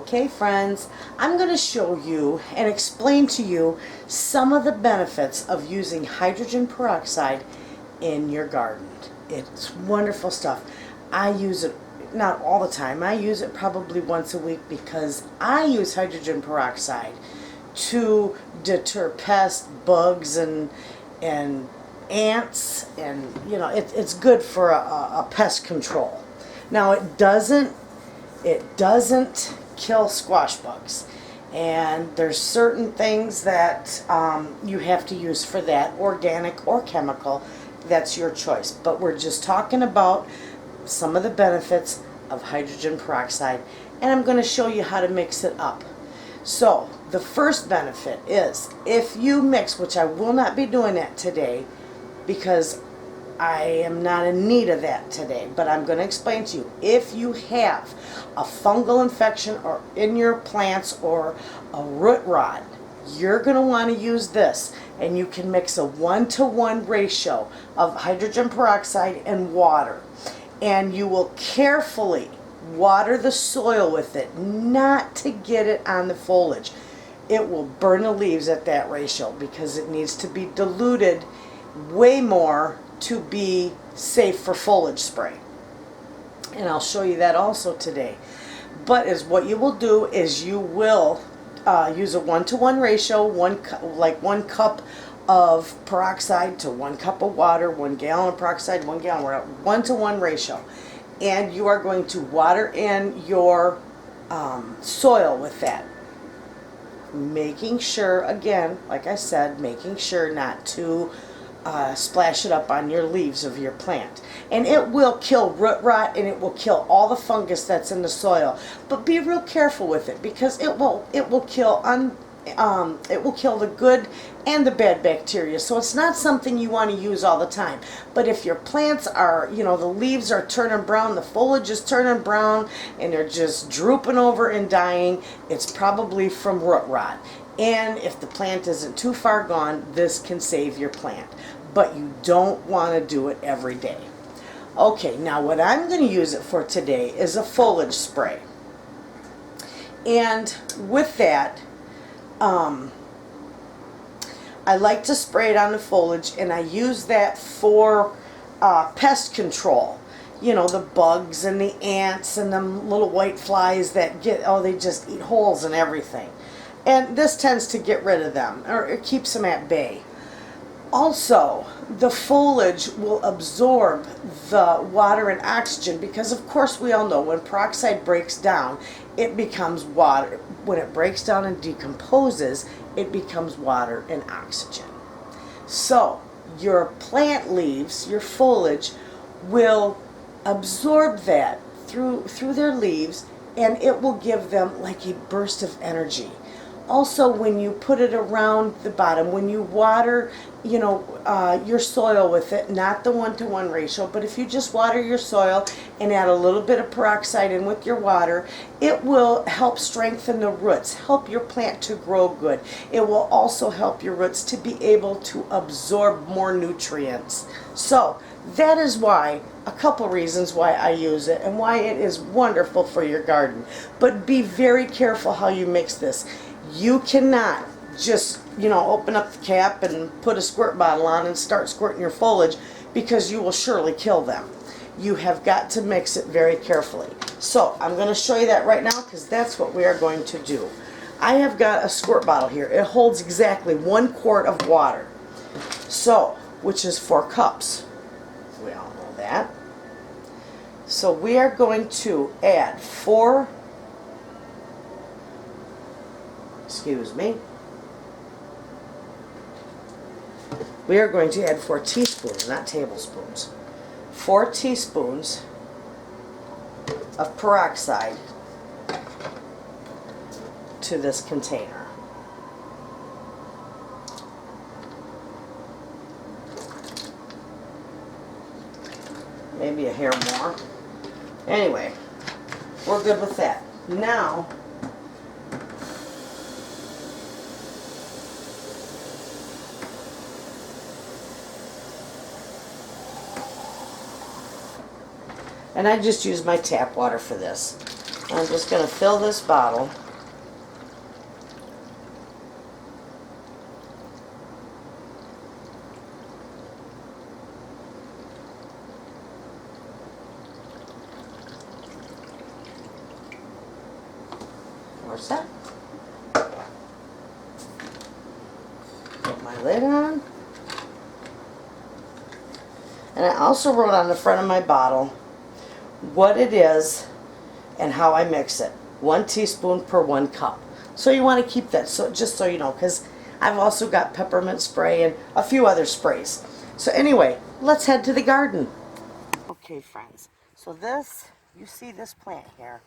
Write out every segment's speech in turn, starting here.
Okay, friends, I'm going to show you and explain to you some of the benefits of using hydrogen peroxide in your garden. It's wonderful stuff. I use it not all the time. I use it probably once a week because I use hydrogen peroxide to deter pests, bugs, and ants, and it's good for a pest control. Now it doesn't kill squash bugs, and there's certain things that you have to use for that, organic or chemical. That's your choice, but we're just talking about some of the benefits of hydrogen peroxide, and I'm going to show you how to mix it up. So the first benefit is if you mix, which I will not be doing that today because I am not in need of that today, but I'm going to explain to you. If you have a fungal infection or in your plants or a root rot, you're going to want to use this, and you can mix a 1-to-1 ratio of hydrogen peroxide and water, and you will carefully water the soil with it, not to get it on the foliage. It will burn the leaves at that ratio because it needs to be diluted way more to be safe for foliage spray, and I'll show you that also today. But what you will do is you will use a 1-to-1 ratio, like 1 cup of peroxide to 1 cup of water, 1 gallon of peroxide, 1 gallon, 1-to-1 ratio, and you are going to water in your soil with that, making sure, again, like I said, making sure not to splash it up on your leaves of your plant. And it will kill root rot, and it will kill all the fungus that's in the soil. But be real careful with it, because it will kill the good and the bad bacteria. So it's not something you want to use all the time. But if your plants are, the leaves are turning brown, the foliage is turning brown, and they're just drooping over and dying, it's probably from root rot. And if the plant isn't too far gone, this can save your plant. But you don't want to do it every day. Okay, now what I'm going to use it for today is a foliage spray. And with that, I like to spray it on the foliage, and I use that for pest control. The bugs and the ants and them little white flies that they just eat holes and everything. And this tends to get rid of them, or it keeps them at bay. Also, the foliage will absorb the water and oxygen, because of course we all know when peroxide breaks down, it becomes water. When it breaks down and decomposes, it becomes water and oxygen. So your plant leaves, your foliage, will absorb that through their leaves, and it will give them like a burst of energy. Also, when you put it around the bottom, when you water, your soil with it, not the 1-to-1 ratio, but if you just water your soil and add a little bit of peroxide in with your water, it will help strengthen the roots, help your plant to grow good. It will also help your roots to be able to absorb more nutrients. So that is why, a couple reasons why I use it and why it is wonderful for your garden. But be very careful how you mix this. You cannot just, open up the cap and put a squirt bottle on and start squirting your foliage, because you will surely kill them. You have got to mix it very carefully. So I'm going to show you that right now, because that's what we are going to do. I have got a squirt bottle here. It holds exactly 1 quart of water, which is 4 cups. We all know that. So we are going to add 4 We are going to add 4 teaspoons, not tablespoons. 4 teaspoons of peroxide to this container. Maybe a hair more. Anyway, we're good with that. Now, and I just use my tap water for this. I'm just going to fill this bottle. Where's that? Put my lid on. And I also wrote on the front of my bottle what it is and how I mix it. 1 teaspoon per 1 cup. So you want to keep that, so just so you know, because I've also got peppermint spray and a few other sprays. So anyway, let's head to the garden. Okay, friends. So this, you see this plant here,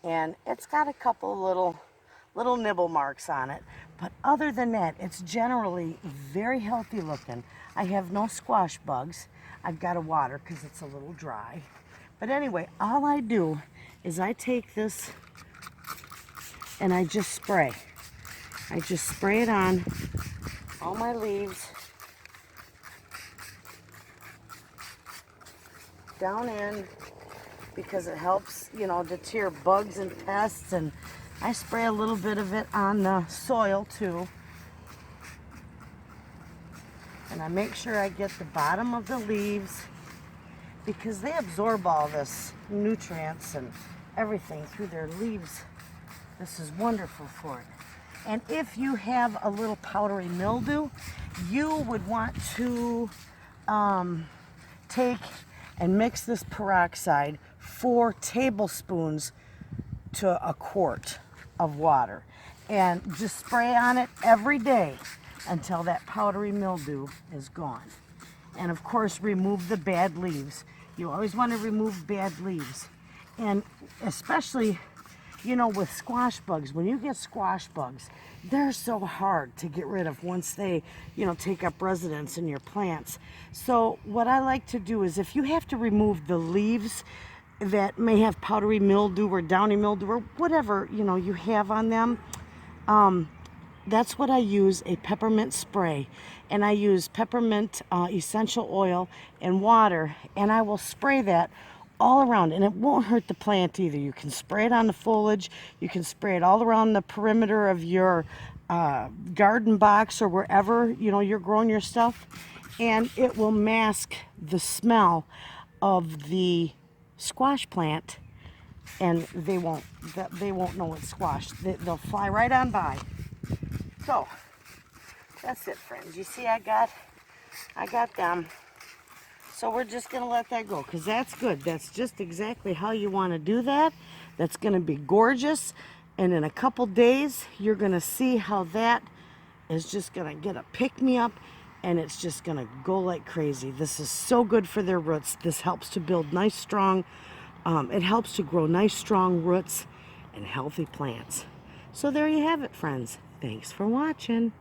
and it's got a couple little nibble marks on it, but other than that, it's generally very healthy looking. I have no squash bugs. I've got to water because it's a little dry. But anyway, all I do is I take this and I just spray. I just spray it on all my leaves, down in, because it helps, you know, deter bugs and pests, and I spray a little bit of it on the soil too. And I make sure I get the bottom of the leaves because they absorb all this nutrients and everything through their leaves. This is wonderful for it. And if you have a little powdery mildew, you would want to take and mix this peroxide 4 tablespoons to a quart of water, and just spray on it every day until that powdery mildew is gone. And of course, remove the bad leaves. You always want to remove bad leaves. And especially, you know, with squash bugs, when you get squash bugs, they're so hard to get rid of once they, you know, take up residence in your plants. So what I like to do is, if you have to remove the leaves that may have powdery mildew or downy mildew or whatever, you know, you have on them, that's what I use, a peppermint spray. And I use peppermint essential oil and water, and I will spray that all around, and it won't hurt the plant either. You can spray it on the foliage, you can spray it all around the perimeter of your garden box or wherever, you know, you're growing your stuff, and it will mask the smell of the squash plant, and they won't know it's squash. They'll fly right on by. So that's it, friends. You see, I got them. So we're just gonna let that go, because that's good. That's just exactly how you want to do that. That's gonna be gorgeous, and in a couple days you're gonna see how that is just gonna get a pick-me-up, and it's just gonna go like crazy. This is so good for their roots. This helps to build nice, strong, it helps to grow nice, strong roots and healthy plants. So there you have it, friends. Thanks for watching.